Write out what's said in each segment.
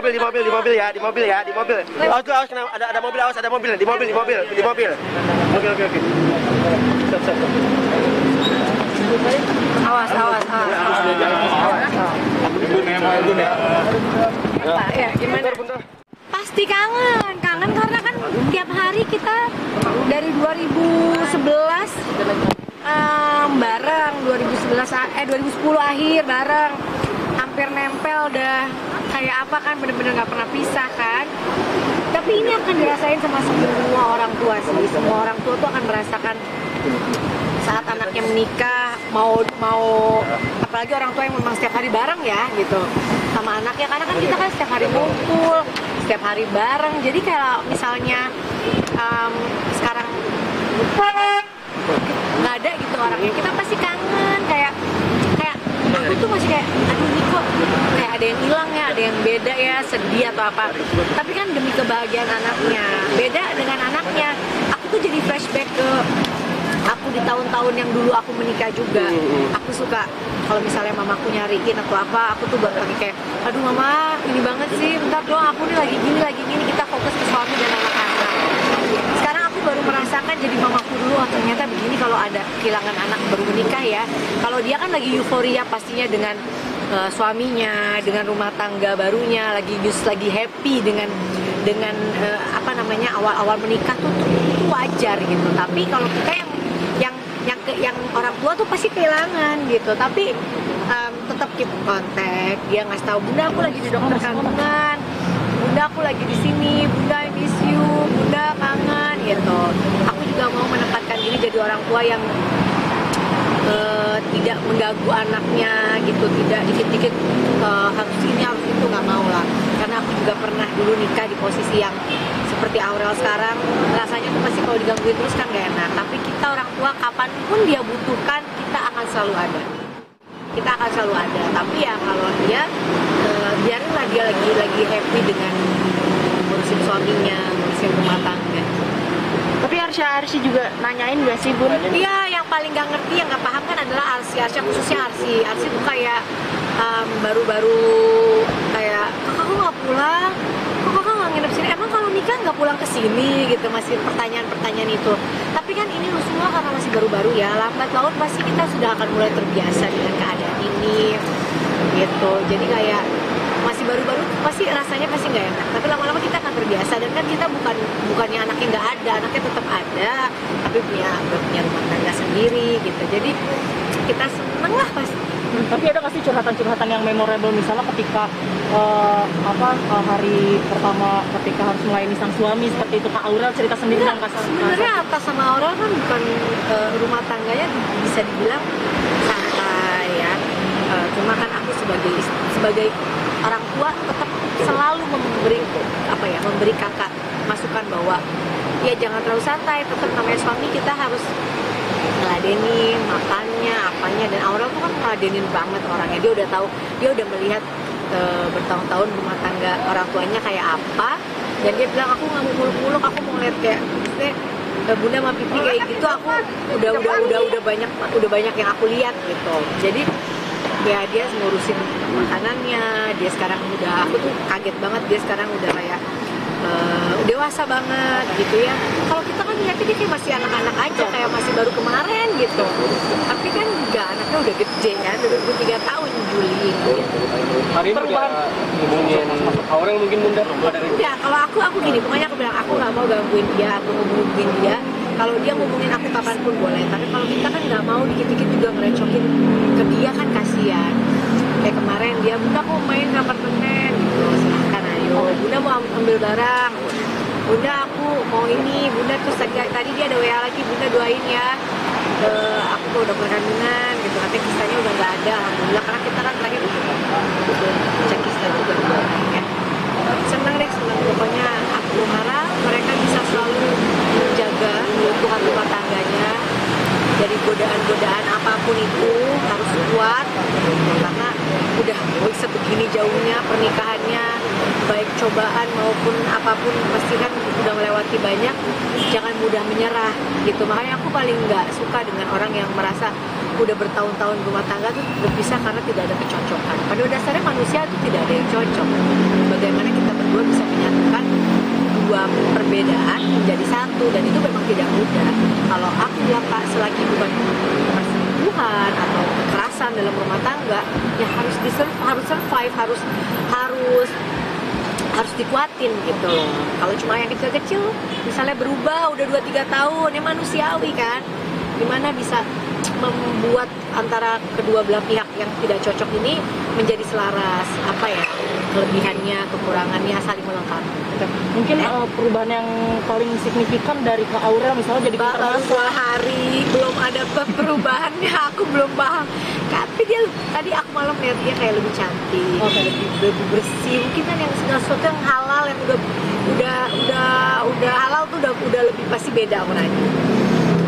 ya, di mobil. Awas, ada mobil, di mobil. Oke. Siap. Awas. Ya, gimana? Bentar. Pasti kangen karena kan tiap hari kita dari 2011 bareng, 2010 akhir bareng, hampir nempel udah kayak apa kan, bener-bener nggak pernah pisah kan. Tapi ini akan dirasain sama semua orang tua sih. Semua orang tua tuh akan merasakan saat anaknya menikah, mau apalagi orang tua yang memang setiap hari bareng ya gitu sama anaknya, karena kan kita kan setiap hari ngumpul, setiap hari bareng. Jadi kayak misalnya sekarang nggak ada gitu orangnya, kita pasti kangen, kayak aku tuh masih kayak aduh ini kok kayak ada yang hilang ya, ada yang beda ya, sedih atau apa. Tapi kan demi kebahagiaan anaknya, beda dengan anaknya. Aku tuh jadi flashback ke aku di tahun-tahun yang dulu aku menikah juga. Aku suka kalau misalnya mamaku nyariin atau apa, aku tuh baru lagi kayak aduh mama ini banget sih, bentar dong aku nih lagi gini, kita fokus ke suami dan anak-anak. Sekarang aku baru merasakan jadi mamaku dulu, oh ternyata begini kalau ada kehilangan anak baru menikah ya. Kalau dia kan lagi euforia pastinya dengan suaminya, dengan rumah tangga barunya, lagi happy dengan awal-awal menikah tuh wajar gitu. Tapi kalau kita yang orang tua tuh pasti kehilangan gitu. Tapi tetap keep kontak, dia ngasih tahu bunda aku lagi di dokter kandungan, bunda aku lagi di sini, bunda I miss you, bunda kangen gitu. Aku juga mau menempatkan diri jadi orang tua yang tidak mengganggu anaknya gitu, tidak dikit-dikit harus ini harus itu, nggak mau lah. Karena aku juga pernah dulu nikah di posisi yang seperti Aurel sekarang, rasanya tuh pasti kalau digangguin terus kan gak enak. Tapi kita orang tua kapanpun dia butuhkan, kita akan selalu ada. Tapi ya kalau dia biarinlah dia lagi happy dengan ngurusin suaminya, ngurusin rumah tangga. Tapi Arsy juga nanyain gak sih Bun? Iya, yang paling gak ngerti, yang gak paham kan adalah Arsy khususnya Arsy tuh kayak baru-baru kayak kakak kok gak pulang? Kok kakak gak nginep sini? Emang kalau nikah gak pulang ke sini gitu, masih pertanyaan-pertanyaan itu. Tapi kan ini semua karena masih baru-baru ya, lambat laun pasti kita sudah akan mulai terbiasa dengan keadaan ini gitu. Jadi kayak masih baru-baru pasti rasanya pasti nggak enak, tapi lama-lama kita akan terbiasa. Dan kan kita bukannya anaknya nggak ada, anaknya tetap ada, tapi punya rumah tangga sendiri gitu. Jadi kita seneng lah pasti. Tapi ada nggak sih curhatan-curhatan yang memorable, misalnya ketika hari pertama ketika harus melayani sang suami seperti itu? Kak Aurel cerita sendiri tentang kasar. Sebenarnya Atta sama Aurel kan bukan rumah tangganya bisa dibilang santai ya. Cuma kan aku sebagai orang tua tetap selalu memberi kakak masukan bahwa ya jangan terlalu santai, tetap namanya suami kita harus ngeladenin makannya, apanya. Dan Aurel tuh kan ngeladenin banget orangnya, dia udah tahu, dia udah melihat bertahun-tahun rumah tangga orang tuanya kayak apa, dan dia bilang aku nggak mau muluk-muluk, aku mau ngeliat kayak bunda sama pipi kayak gitu. Aku udah banyak yang aku lihat gitu. Jadi ya dia ngurusin makanannya, dia sekarang aku tuh kaget banget, dia sekarang udah kayak dewasa banget gitu ya. Kalau kita kan lihatnya dia kayak masih anak-anak aja, kayak masih baru kemarin gitu. Tapi kan juga anaknya udah gede ya, udah 23 tahun Juli gitu. Hari ini udah ngomongin Aurel mungkin bunda? Enggak, kalau aku gini, pokoknya aku bilang aku nggak mau gangguin dia, aku ngomongin dia. Kalau dia ngomongin aku kapanpun boleh, tapi kalau kita kan nggak mau dikit-dikit juga ngerecokin ke dia kan kasihan. Kayak kemarin dia, bunda aku main ke apartemen gitu, silahkan ayo. Bunda mau ambil barang, bunda aku mau ini, bunda terus tadi dia ada WA lagi, bunda doain ya aku tuh udah berkandungan gitu. Nanti kisahnya udah nggak ada, alhamdulillah, karena kita kan terakhir udah cek kisah juga ya. Seneng pokoknya. Aku harap mereka bisa selalu menjaga keutuhan rumah tangganya dari godaan-godaan apapun itu, harus kuat karena udah sebegini jauhnya pernikahannya, baik cobaan maupun apapun pasti kan udah melewati banyak. Jangan mudah menyerah gitu. Makanya aku paling nggak suka dengan orang yang merasa udah bertahun-tahun rumah tangga tuh berpisah karena tidak ada kecocokan. Pada dasarnya manusia tuh tidak ada yang cocok. bagaimana kita berdua bisa menyatukan dua perbedaan menjadi satu, dan itu memang tidak mudah. Kalau aku bilang Pak, selagi bukan perselingkuhan atau kekerasan dalam rumah tangga, ya harus survive, harus dikuatin gitu loh. Kalau cuma yang kecil-kecil, misalnya berubah udah 2-3 tahun, ya manusiawi kan. Gimana bisa membuat antara kedua belah pihak yang tidak cocok ini menjadi selaras, apa ya, kelebihannya, kekurangannya saling melengkapi. Mungkin perubahan yang paling signifikan dari Kak Aurel misalnya jadi Baru 2 hari belum ada perubahannya, aku belum paham. Tapi dia tadi aku malam lihat dia kayak lebih cantik, lebih bersih. Mungkin kan yang segala sesuatu yang halal, yang udah halal tuh udah lebih pasti beda orangnya.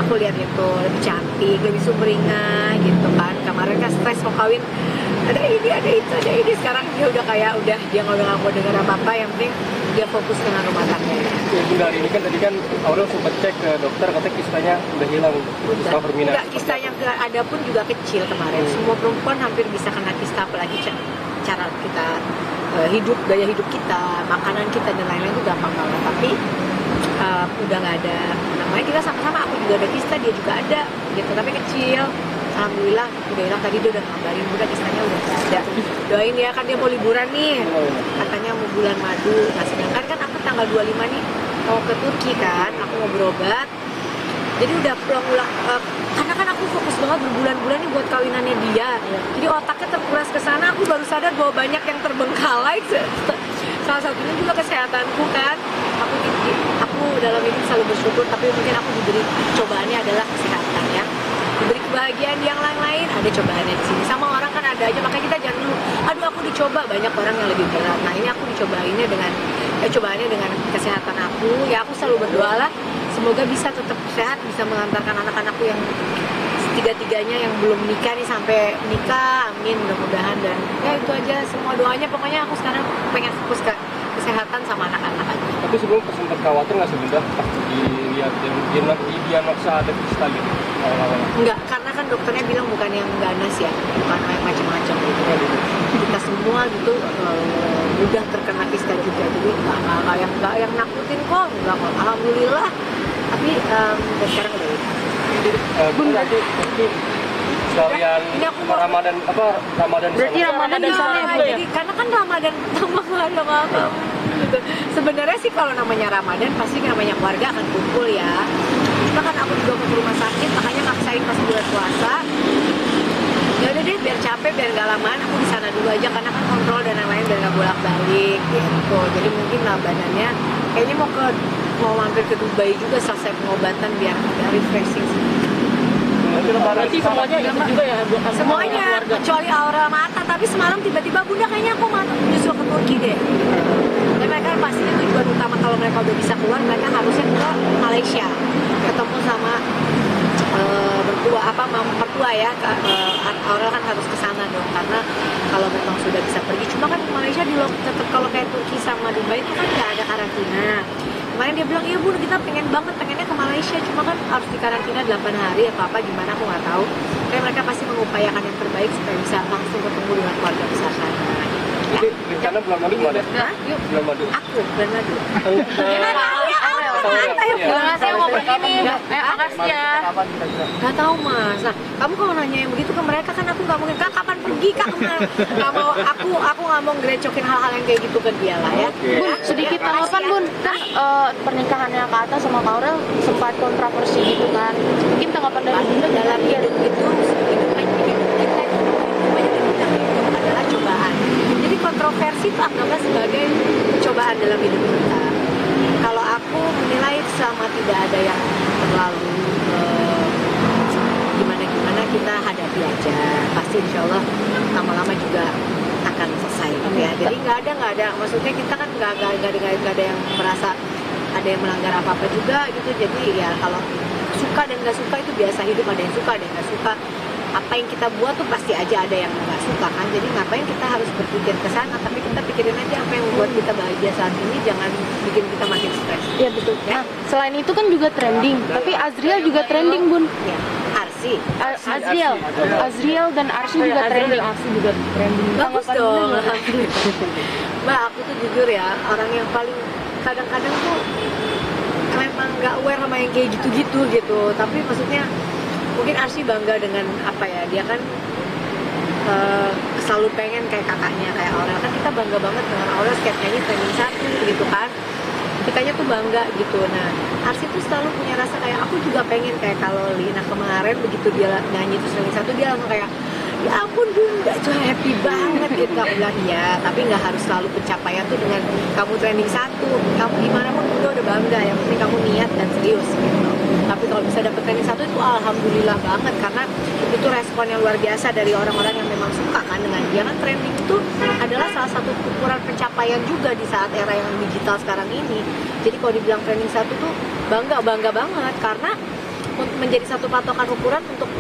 Aku lihat itu lebih cantik, lebih sumringah gitu kan. Kemarin kan stres mau kawin, ada ini, ada itu, ada ini. Sekarang dia udah kayak dia nggak mau dengar apa-apa, yang penting dia fokus dengan rumah tangganya. Ya, Bunda, hari ini kan tadi kan Aurel sempat cek ke dokter, katanya kistanya udah hilang. Kista Fermina. Enggak, kista yang ada pun juga kecil kemarin. Semua perempuan hampir bisa kena kista, apalagi cara kita hidup, gaya hidup kita, makanan kita dan lain-lain itu gampang banget. Tapi udah nggak ada, namanya kita sama-sama, aku juga ada kista, dia juga ada gitu, tapi kecil. Alhamdulillah udah hilang. Tadi dia udah ngabarin, udah kistanya udah nggak ada. Doain ya, kan dia mau liburan nih, katanya mau bulan madu. Nah sedangkan kan aku tanggal 25 nih mau ke Turki kan, aku mau berobat. Jadi udah pulang-pulang, karena kan aku fokus banget berbulan-bulan nih buat kawinannya dia. Jadi otaknya terkuras ke sana, aku baru sadar bahwa banyak yang terbengkalai. Salah satunya juga kesehatanku kan. Aku dalam ini selalu bersyukur, tapi mungkin aku diberi cobaannya adalah kesehatan ya. Diberi kebahagiaan yang lain-lain, ada cobaannya di sini. Sama orang kan ada aja, makanya kita jangan dulu, aduh aku dicoba, banyak orang yang lebih berat. Nah ini aku dicobainnya cobaannya dengan kesehatan aku. Ya aku selalu berdoa lah, semoga bisa tetap sehat, bisa mengantarkan anak-anakku yang tiga-tiganya yang belum nikah nih sampai nikah, amin, mudah-mudahan. Dan ya itu aja semua doanya, pokoknya aku sekarang pengen fokus ke kesehatan sama anak-anak aja. Tapi sebelum sempat khawatir nggak sebenarnya pas dilihat di diagnosa ada kista gitu awal-awal? Enggak, karena kan dokternya bilang bukan yang ganas ya, bukan yang macam-macam gitu. Kita semua gitu mudah terkena kista juga, jadi nggak yang nakutin kok, nggak kok, alhamdulillah. Tapi dan sekarang udah Bunda, nanti sekalian ini aku mau Ramadan Berarti Ramadan di sana ya, Bu, ya? jadi karena kan Ramadan tambah nggak ada makan gitu. Sebenarnya sih kalau namanya Ramadan pasti namanya keluarga akan kumpul ya. Cuma kan aku juga ke rumah sakit, makanya maksain pas bulan puasa. Ya udah deh, biar capek, biar nggak lamaan, aku di sana dulu aja karena kan kontrol dan lain-lain biar nggak bolak-balik gitu. Jadi mungkin lah badannya kayaknya mau mampir ke Dubai juga selesai pengobatan biar ada refreshing. Berarti semuanya itu juga ya, bukan Semuanya, keluarga. kecuali Aura Mata. Tapi semalam tiba-tiba Bunda kayaknya aku mau nyusul ke Turki deh. Dan mereka pastinya tujuan utama kalau mereka udah bisa keluar, mereka harusnya ke Malaysia, ketemu sama mertua ya. Aura kan harus ke sana dong, karena kalau memang sudah bisa pergi. Cuma kan Malaysia tetap, kalau kayak Turki sama Dubai itu kan nggak ada karantina. Kemarin dia bilang, iya Bu, kita pengennya ke Malaysia, cuma kan harus dikarantina 8 hari atau apa gimana, aku nggak tahu. Tapi mereka pasti mengupayakan yang terbaik supaya bisa langsung ketemu dengan keluarga besar sana. Jadi rencana bulan madu kemana? Nah, yuk. Bulan madu. Aku bulan madu. Saya mau pergi nih. Makasih ya. Kapan kira-kira? Gak tahu Mas. Nah, kamu kalau nanya yang begitu ke mereka kan aku nggak mungkin, Kak kapan pergi Kak kemana? Nggak mau, aku nggak mau ngerecokin hal-hal yang kayak gitu ke dia lah ya. Bun, sedikit tanggapan Bun, kan pernikahannya Kak Atta sama Kak Aurel sempat kontroversi gitu kan. Mungkin tanggapan dari Bunda Dalam hidup itu adalah cobaan. Jadi kontroversi itu anggaplah sebagai cobaan dalam hidup kita. Kalau aku menilai selama tidak ada yang terlalu gimana-gimana, kita hadapi aja. Pasti insya Allah lama-lama juga akan selesai ya. Jadi nggak ada, maksudnya kita kan nggak ada yang merasa ada yang melanggar apa-apa juga gitu. Jadi ya kalau suka dan nggak suka itu biasa, hidup ada yang suka, ada yang nggak suka. Apa yang kita buat tuh pasti aja ada yang nggak suka kan. Jadi ngapain kita harus berpikir ke sana, tapi kita pikirin aja apa yang membuat kita bahagia saat ini, jangan bikin kita makin stres. Iya betul. Ya? Nah, selain itu kan juga trending, tapi Azriel juga trending Bun. Ya, Ars. Arsi. Azriel dan Arsy juga trending. Aksi juga trending. Bagus Tanggapan dong. Bunda Mbak, aku tuh jujur ya, orang yang paling kadang-kadang tuh memang nggak aware sama yang kayak gitu-gitu gitu. Tapi maksudnya mungkin Arsy bangga dengan apa ya, dia kan selalu pengen kayak kakaknya, kayak Aurel. Kan kita bangga banget dengan Aurel setiap nyanyi trending 1 gitu kan. Kitanya tuh bangga gitu. Nah, Arsy tuh selalu punya rasa kayak aku juga pengen kayak kalau Lina kemarin begitu dia nyanyi terus trending 1, dia langsung kayak ya ampun Bunda, itu happy banget gitu. Aku bilang iya, tapi nggak harus selalu pencapaian tuh dengan kamu trending 1. Kamu gimana pun Bunda udah bangga, yang penting kamu niat dan serius gitu. Tapi kalau bisa dapet trending 1 itu alhamdulillah banget, karena itu respon yang luar biasa dari orang-orang yang memang suka kan dengan dia. Kan trending itu adalah salah satu ukuran pencapaian juga di saat era yang digital sekarang ini. Jadi kalau dibilang trending 1 tuh bangga banget, karena menjadi satu patokan ukuran untuk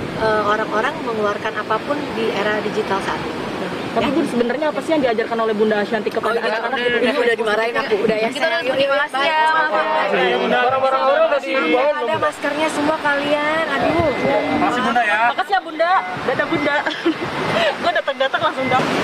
orang-orang mengeluarkan apapun di era digital saat ini. Tapi Bun, sebenarnya apa sih yang diajarkan oleh Bunda Ashanti kepada anak-anak? Ini udah dimarahin aku, udah ya. Kita udah terima kasih ya. Barang-barang Aurel udah dibawa belum? Ada maskernya semua kalian, aduh. Makasih Bunda ya. Makasih ya Bunda. Dadah Bunda. Gue datang-datang langsung dapet.